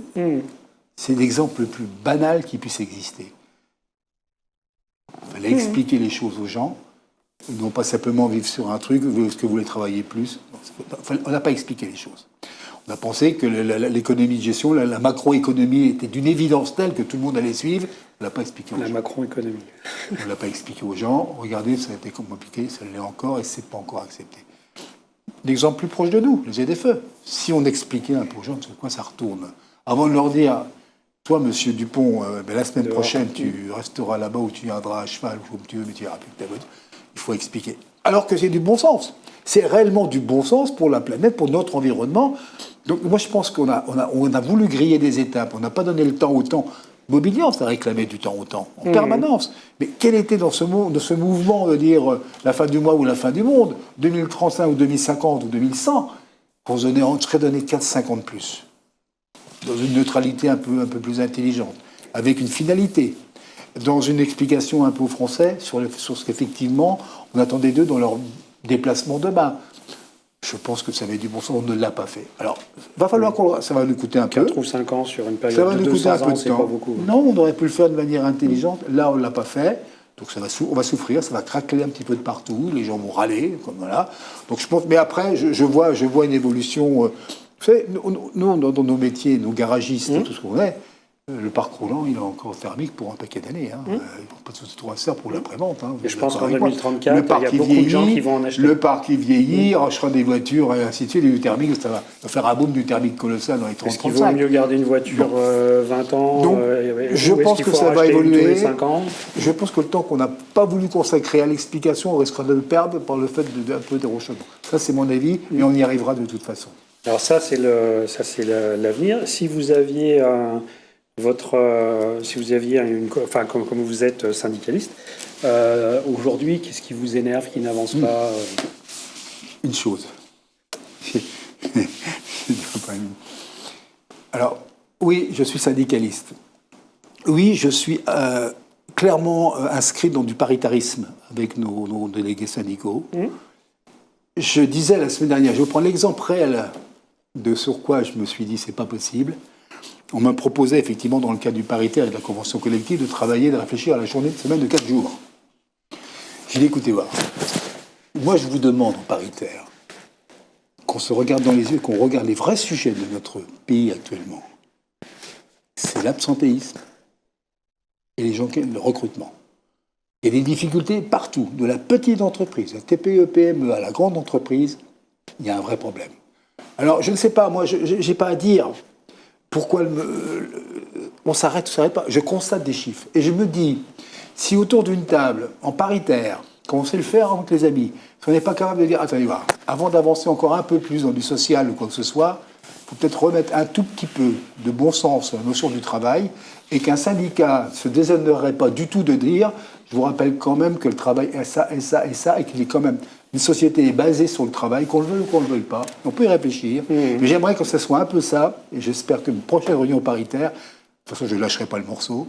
C'est l'exemple le plus banal qui puisse exister. Il fallait expliquer les choses aux gens, non pas simplement vivre sur un truc, est-ce que vous voulez travailler plus. On n'a pas expliqué les choses. On a pensé que l'économie de gestion, la macroéconomie était d'une évidence telle que tout le monde allait suivre. On ne l'a pas expliqué aux gens. La macroéconomie. On ne l'a pas expliqué aux gens. Regardez, ça a été compliqué, ça l'est encore et ce n'est pas encore accepté. L'exemple plus proche de nous, les ZFE. Si on expliquait un peu aux gens de quoi ça retourne, avant de leur dire, toi, monsieur Dupont, la semaine prochaine, tu resteras là-bas ou tu viendras à cheval ou comme tu veux, mais tu verras plus que ta voiture. Il faut expliquer. Alors que c'est du bon sens. C'est réellement du bon sens pour la planète, pour notre environnement. Donc moi, je pense qu'on a voulu griller des étapes. On n'a pas donné le temps au temps. Mobilier, ça réclamait du temps au temps, en permanence. Mais quel était dans ce mouvement de dire la fin du mois ou la fin du monde, 2035 ou 2050 ou 2100, on serait donné 4-5 ans de plus, dans une neutralité un peu plus intelligente, avec une finalité, dans une explication un peu aux Français sur ce qu'effectivement on attendait d'eux dans leur déplacement demain. Je pense que ça avait du bon sens, on ne l'a pas fait. Alors, va falloir ça va nous coûter un peu. 4 ou 5 ans sur une Ça période va de nous coûter 200 un peu ans, de c'est temps. pas beaucoup. Non, on aurait pu le faire de manière intelligente. Là, on ne l'a pas fait. Donc on va souffrir, ça va craquer un petit peu de partout. Les gens vont râler, comme voilà. Donc je pense. Mais après, je vois une évolution. Vous savez, nous, dans nos métiers, nos garagistes, tout ce qu'on est. Le parc roulant, il est encore thermique pour un paquet d'années. Il ne faut pas se trop faire pour l'après-vente. Et je pense qu'en 2034, il y a beaucoup de gens qui vont en acheter. Le parc, il vieillit, il rachètera des voitures, et ainsi de suite. Et du thermique, ça va faire un boom du thermique colossal dans les 30 ans. Est-ce qu'il vaut mieux garder une voiture 20 ans Donc, je pense que ça va évoluer. Tous les 5 ans je pense que le temps qu'on n'a pas voulu consacrer à l'explication, on risquera de le perdre par le fait d'un peu dérochement. Ça, c'est mon avis, mais on y arrivera de toute façon. Alors ça, c'est l'avenir. Si vous aviez... si vous aviez comme vous êtes syndicaliste, aujourd'hui, qu'est-ce qui vous énerve, qui n'avance pas Une chose. Alors, oui, je suis syndicaliste. Oui, je suis clairement inscrit dans du paritarisme avec nos délégués syndicaux. Je disais la semaine dernière, je vais prendre l'exemple réel de sur quoi je me suis dit c'est pas possible. On m'a proposé effectivement dans le cadre du paritaire et de la convention collective de travailler, de réfléchir à la journée de semaine de 4 jours. J'ai dit écoutez voir, moi je vous demande en paritaire qu'on se regarde dans les yeux, qu'on regarde les vrais sujets de notre pays actuellement. C'est l'absentéisme et le recrutement. Il y a des difficultés partout, de la petite entreprise, la TPE, PME à la grande entreprise, il y a un vrai problème. Alors je ne sais pas, moi je n'ai pas à dire pourquoi on s'arrête ou s'arrête pas. Je constate des chiffres et je me dis, si autour d'une table, en paritaire, quand on sait le faire avec les amis, si on n'est pas capable de dire, attendez, voir, avant d'avancer encore un peu plus dans du social ou quoi que ce soit, il faut peut-être remettre un tout petit peu de bon sens sur la notion du travail et qu'un syndicat ne se déshonorerait pas du tout de dire, je vous rappelle quand même que le travail est ça, et ça, et ça, et qu'il est quand même une société basée sur le travail, qu'on le veuille ou qu'on ne le veuille pas. On peut y réfléchir, mais j'aimerais que ce soit un peu ça, et j'espère qu'une prochaine réunion paritaire, de toute façon je ne lâcherai pas le morceau,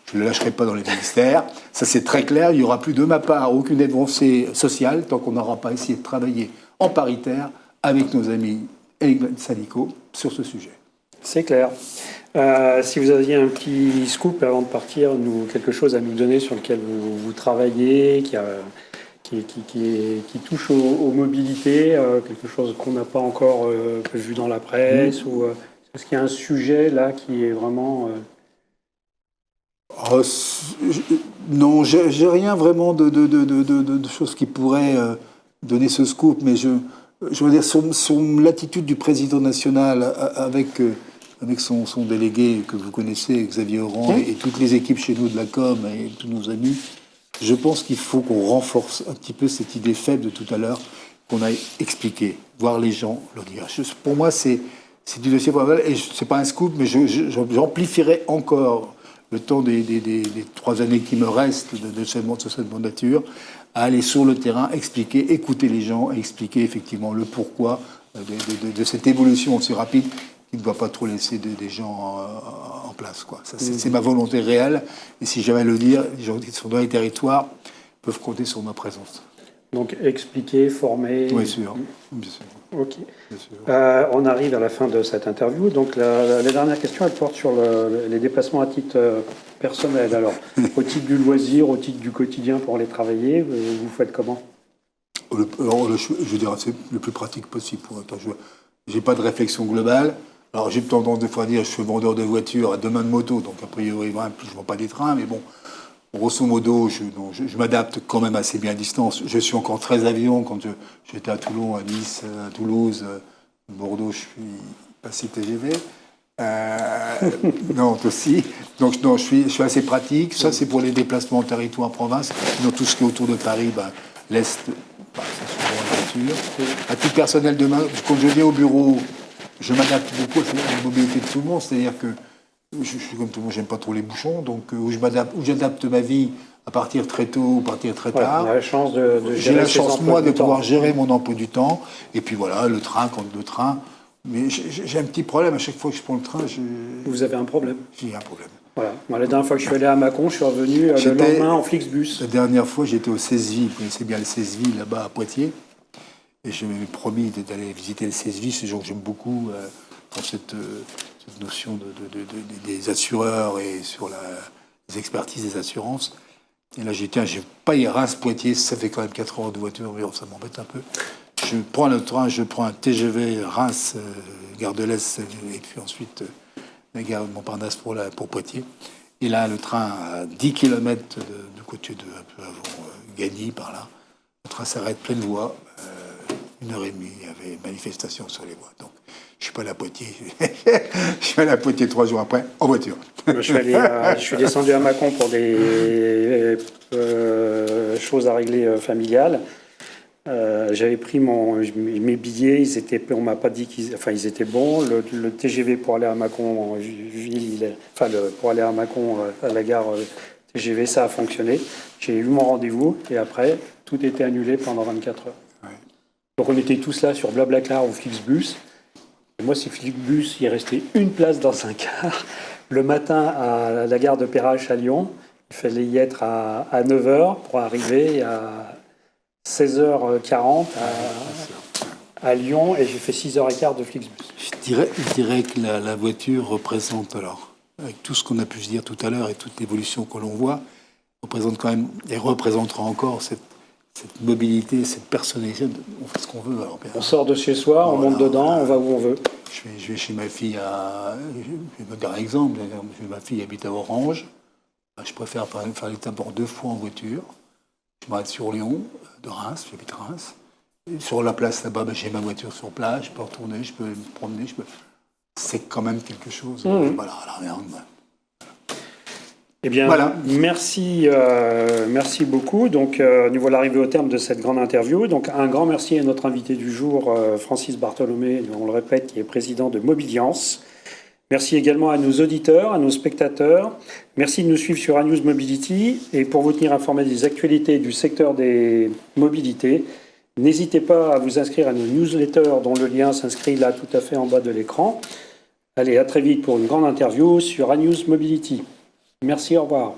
je ne le lâcherai pas dans les ministères, ça c'est très clair, il n'y aura plus de ma part aucune avancée sociale tant qu'on n'aura pas essayé de travailler en paritaire avec nos amis syndicaux sur ce sujet. C'est clair. Si vous aviez un petit scoop avant de partir, quelque chose à nous donner sur lequel vous travaillez, qui touche aux mobilités, quelque chose qu'on n'a pas encore vu dans la presse, ou est-ce qu'il y a un sujet là qui est vraiment... Non, j'ai rien vraiment de choses qui pourraient donner ce scoop, mais je veux dire, sur l'attitude du président national avec son délégué que vous connaissez, Xavier Oran, et toutes les équipes chez nous de la com et tous nos amis, je pense qu'il faut qu'on renforce un petit peu cette idée faible de tout à l'heure, qu'on a expliqué, voir les gens, leur dire. Pour moi, c'est du dossier probable, et c'est pas un scoop, mais j'amplifierai encore le temps des 3 années qui me restent de cette mandature, à aller sur le terrain, expliquer, écouter les gens, et expliquer effectivement le pourquoi de cette évolution aussi rapide qui ne doit pas trop laisser des gens en place, quoi. Ça, c'est ma volonté réelle, et si j'avais à le dire, les gens qui sont dans les territoires peuvent compter sur ma présence. Donc expliquer, former... Oui, sûr, bien sûr. Ok. Bien sûr. On arrive à la fin de cette interview. Donc la dernière question, elle porte sur les déplacements à titre personnel. Alors, au titre du loisir, au titre du quotidien pour aller travailler, vous faites comment? Je veux dire, c'est le plus pratique possible. Je n'ai pas de réflexion globale. Alors j'ai tendance des fois à dire je suis vendeur de voitures à 2 mains de moto, donc a priori je ne vends pas des trains, mais bon, grosso modo, je m'adapte quand même assez bien à distance. Je suis encore très avion. Quand j'étais à Toulon, à Nice, à Toulouse, Bordeaux, je suis passé TGV. Non, aussi. Donc non, je suis assez pratique. Ça, c'est pour les déplacements en territoire province. Sinon, tout ce qui est autour de Paris, l'Est, c'est souvent la voiture. À titre personnel, demain, quand je viens au bureau, je m'adapte beaucoup à la mobilité de tout le monde. C'est-à-dire que je suis comme tout le monde, j'aime pas trop les bouchons, donc où j'adapte ma vie à partir très tôt ou partir très tard. On a la chance j'ai la chance, moi, de pouvoir gérer mon emploi du temps. Et puis voilà, le train. Mais j'ai un petit problème, à chaque fois que je prends le train, Vous avez un problème? J'ai un problème. Voilà. Moi, la dernière fois que je suis allé à Mâcon, je suis revenu le lendemain en Flixbus. La dernière fois, j'étais au 16 vous connaissez bien le 16 là-bas à Poitiers. Et je m'avais promis d'aller visiter le 16 c'est un genre que j'aime beaucoup dans cette notion des assureurs et sur les expertises des assurances. Et là, j'ai pas Reims-Poitiers, ça fait quand même 4 heures de voiture, mais ça m'embête un peu. Je prends le train, je prends un TGV Reims, gare de l'Est, et puis ensuite la gare de Montparnasse pour Poitiers. Et là, le train à 10 km de côté un peu avant Gagny, par là. Le train s'arrête pleine voie. 1h30, il y avait manifestation sur les voies. Donc, je suis pas allé à Poitiers. Je suis allé à Poitiers 3 jours après, en voiture. Je suis descendu à Mâcon pour des choses à régler familiales. J'avais pris mes billets, on m'a pas dit ils étaient bons. Le TGV pour aller à Mâcon pour aller à Mâcon à la gare TGV, ça a fonctionné. J'ai eu mon rendez-vous et après tout était annulé pendant 24 heures. Ouais. Donc on était tous là sur Blablacar ou Flixbus. Et moi, c'est Flixbus, il restait une place dans un car. Le matin à la gare de Perrache à Lyon, il fallait y être à 9h pour arriver à 16h40 à Lyon, et j'ai fait 6h15 de Flixbus. Je dirais que la voiture représente, alors, avec tout ce qu'on a pu se dire tout à l'heure et toute l'évolution que l'on voit, représente quand même, et représentera encore cette mobilité, cette personnalité. On fait ce qu'on veut. Alors, on sort de chez soi, on monte dedans, on va où on veut. Je vais chez ma fille je vais vous dire un exemple. Ma fille habite à Orange. Je préfère faire les tabords 2 fois en voiture. Je m'arrête sur Lyon, de Reims, j'habite Reims. Et sur la place là-bas, j'ai ma voiture sur place, je peux retourner, je peux me promener. C'est quand même quelque chose. Voilà, alors, eh bien, voilà. Merci beaucoup. Donc, nous voilà arrivés au terme de cette grande interview. Donc, un grand merci à notre invité du jour, Francis Bartholomé, on le répète, qui est président de Mobiliance. Merci également à nos auditeurs, à nos spectateurs. Merci de nous suivre sur ANews Mobility. Et pour vous tenir informé des actualités du secteur des mobilités, n'hésitez pas à vous inscrire à nos newsletters dont le lien s'inscrit là tout à fait en bas de l'écran. Allez, à très vite pour une grande interview sur ANews Mobility. Merci, au revoir.